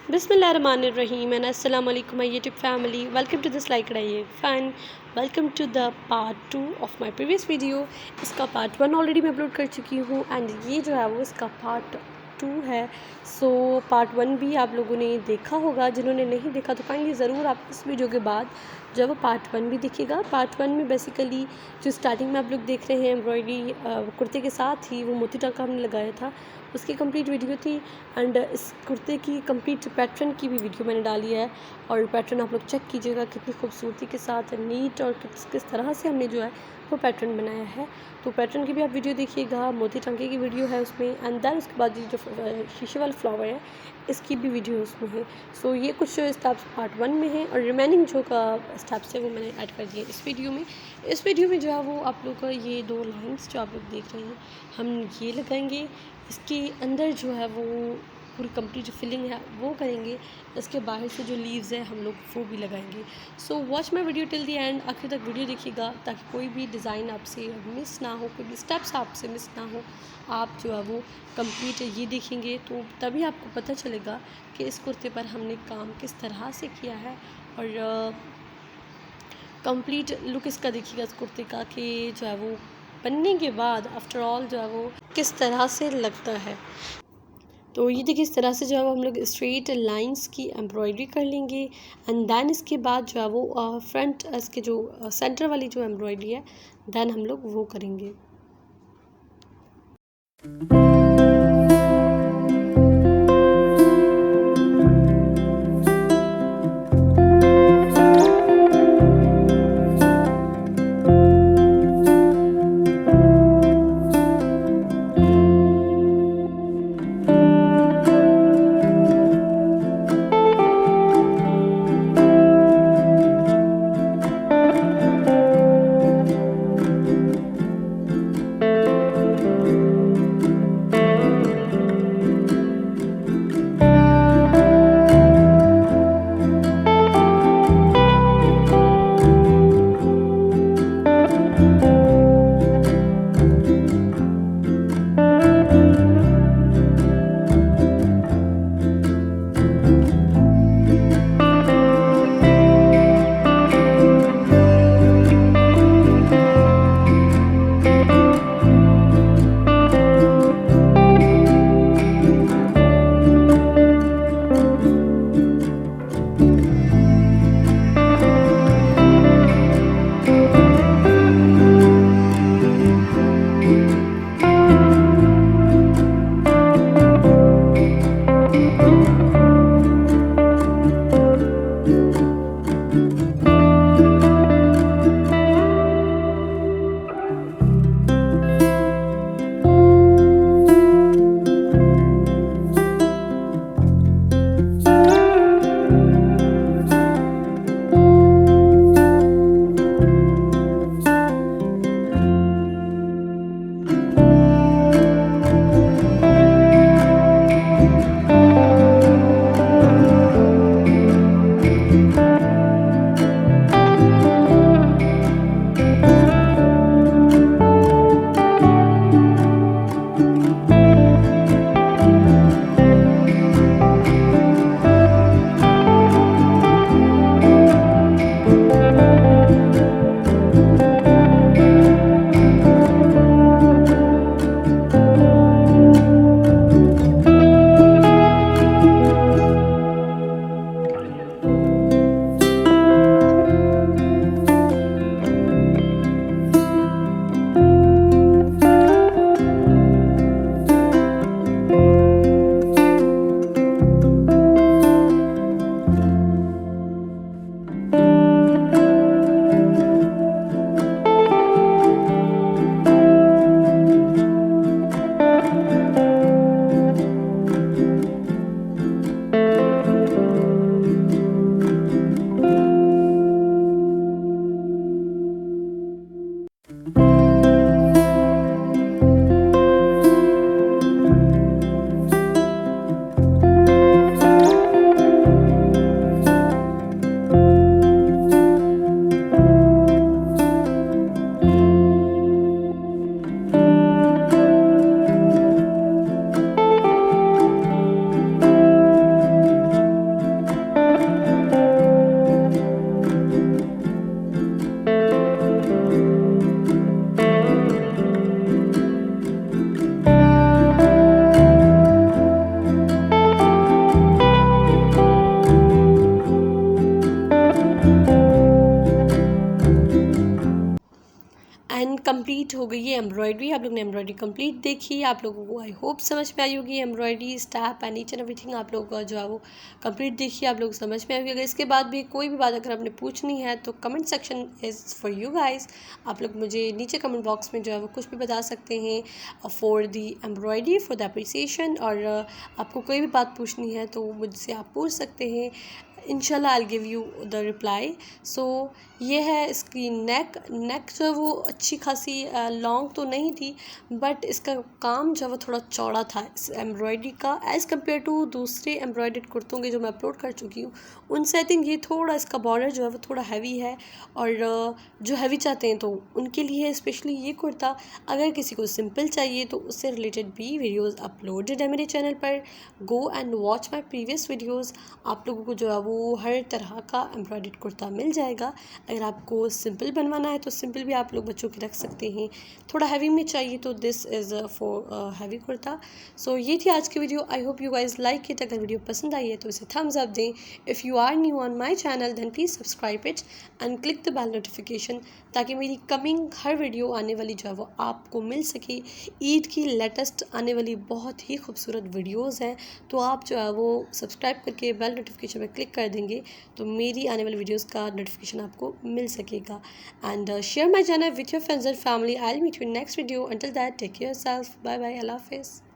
Bismillahirrahmanirrahim and Assalamu alaikum my YouTube family. Welcome to this Like Kadaye Fun. Welcome to the part 2 of my previous video. इसका part 1 already मैं upload कर चुकी हूँ and ये जो है वो इसका part 2 है. सो part 1 भी आप लोगों ने देखा होगा. जिन्होंने नहीं देखा तो काइंडली ज़रूर आप इस वीडियो के बाद जब वो पार्ट 1 भी देखिएगा. पार्ट 1 में बेसिकली जो स्टार्टिंग में आप लोग देख रहे हैं एम्ब्रॉयडरी कुर्ते के साथ ही वो मोती टाँका हमने लगाया था, उसकी कंप्लीट वीडियो थी. एंड इस कुर्ते की कंप्लीट पैटर्न की भी वीडियो मैंने डाली है और पैटर्न आप लोग चेक कीजिएगा कितनी खूबसूरती के साथ नीट और किस तरह से हमने जो है वो पैटर्न बनाया है. तो पैटर्न की भी आप वीडियो देखिएगा. मोती टाँके की वीडियो है उसमें एंड देन उसके बाद ये जो शीशे वाला फ्लावर है इसकी भी वीडियो उसमें है. सो ये कुछ स्टेप्स पार्ट 1 में है और रिमेनिंग जो का स्टेप्स है वो मैंने ऐड कर दिए इस वीडियो में. इस वीडियो में जो है वो आप लोग का ये 2 लाइंस जो आप लोग देख रहे हैं हम ये लगाएंगे. इसके अंदर जो है वो पूरी कंप्लीट जो फिलिंग है वो करेंगे. इसके बाहर से जो लीव्स है हम लोग वो भी लगाएंगे. So watch my video till the and, आखिर तक वीडियो देखिएगा ताकि कोई भी डिज़ाइन आपसे मिस ना हो, कोई भी स्टेप्स आपसे मिस ना हो. आप जो है वो कंप्लीट ये देखेंगे तो तभी आपको पता चलेगा कि इस कुर्ते पर हमने काम किस तरह से किया है. और कंप्लीट लुक इसका देखिएगा इस कुर्ते का कि जो है वो बनने के बाद आफ्टर ऑल जो है वो किस तरह से लगता है. तो ये देखिए इस तरह से जो है वो हम लोग स्ट्रेट लाइंस की एम्ब्रॉयडरी कर लेंगे एंड देन इसके बाद जो है वो फ्रंट इसके जो सेंटर वाली जो एम्ब्रॉयडरी है देन हम लोग वो करेंगे. कंप्लीट हो गई है एम्ब्रॉयडरी। आप लोग ने एम्ब्रॉयडरी कंप्लीट देखी, आप लोगों को आई होप समझ में आई होगी embroidery step and each and everything आप लोगों का जो है वो कंप्लीट देखिए, आप लोग समझ में आई होगी। अगर इसके बाद भी कोई भी बात अगर आपने पूछनी है तो comment section is for you guys. आप लोग मुझे नीचे कमेंट बॉक्स में जो है वो कुछ भी बता सकते हैं for the embroidery, for the appreciation. और आपको कोई भी बात पूछनी है तो मुझसे आप पूछ सकते हैं, इंशाल्लाह I give you the reply. So ये है इसकी नेक जो है वो अच्छी खासी लॉन्ग तो नहीं थी, बट इसका काम जो है वो थोड़ा चौड़ा था इस एम्ब्रॉयडरी का एज़ कम्पेयर टू दूसरे एम्ब्रॉयडर्ड कुर्तों के जो मैं अपलोड कर चुकी हूँ उनसे। आई थिंक ये थोड़ा इसका बॉर्डर जो है वो थोड़ा हैवी है, और जो हैवी चाहते हैं तो उनके लिए स्पेशली ये कुर्ता। अगर किसी को सिंपल चाहिए तो उससे रिलेटेड भी वीडियोज़ अपलोडेड है मेरे चैनल पर, go and watch my previous videos. आप लोगों को जो है वो हर तरह का एम्ब्रॉयडर्ड कुर्ता मिल जाएगा। अगर आपको सिंपल बनवाना है तो सिंपल भी आप लोग बच्चों के रख सकते हैं, थोड़ा हैवी में चाहिए तो this is for heavy kurta. सो ये थी आज की video. I hope you guys like it. अगर वीडियो पसंद आई है तो इसे थम्स अप दें। If you are new on my channel then please subscribe it and click the bell notification, ताकि मेरी कमिंग हर वीडियो आने वाली जो है वो आपको मिल सके। ईद की लेटेस्ट आने वाली बहुत ही खूबसूरत वीडियोज़ हैं, तो आप जो है वो सब्सक्राइब करके बेल नोटिफिकेशन पर क्लिक कर देंगे तो मेरी आने वाली वीडियोस का नोटिफिकेशन आपको मिल सकेगा। And share my channel with your friends and family. I will meet you in next video. Until that take care yourself. Bye bye, अल्लाह हाफिज़।